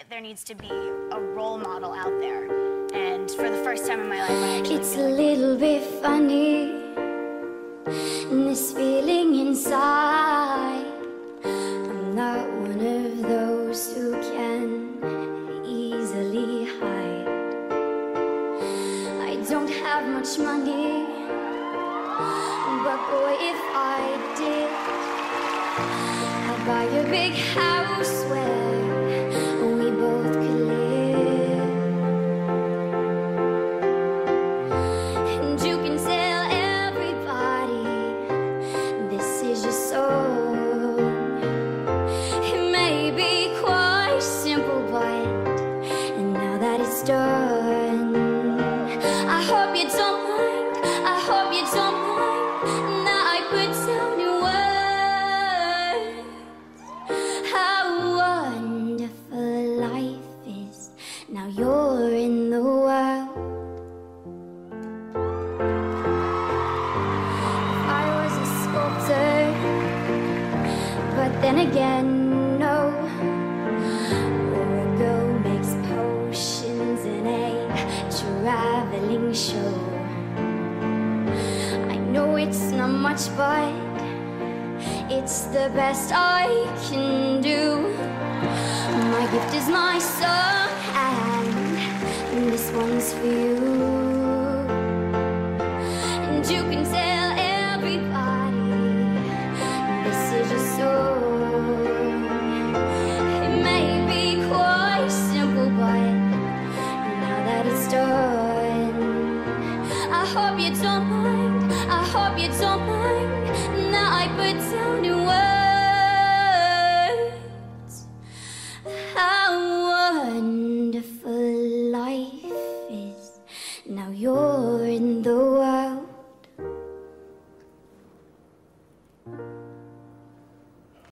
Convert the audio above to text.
there needs to be a role model out there. And for the first time in my life, I actually it's feel a like little bit funny, this feeling inside. I'm not one of those who can easily hide. I don't have much money, but boy, if I did, I'd buy a big house where we both could live. And you can tell everybody this is your soul. It may be quite simple, but and now that it's done, I hope you don't mind, I hope you don't mind that I put down your words. How wonderful life is, now you're in the world. If I was a sculptor, but then again, no. Or a girl makes potions in a traveling show. I know it's not much, but it's the best I can do. My gift is my song, and this one's for you. And you can tell everybody this is your soul. It may be quite simple, but now that it's done, I hope you don't mind, I hope you don't mind now I put down your words. How wonderful life is, now you're in the world.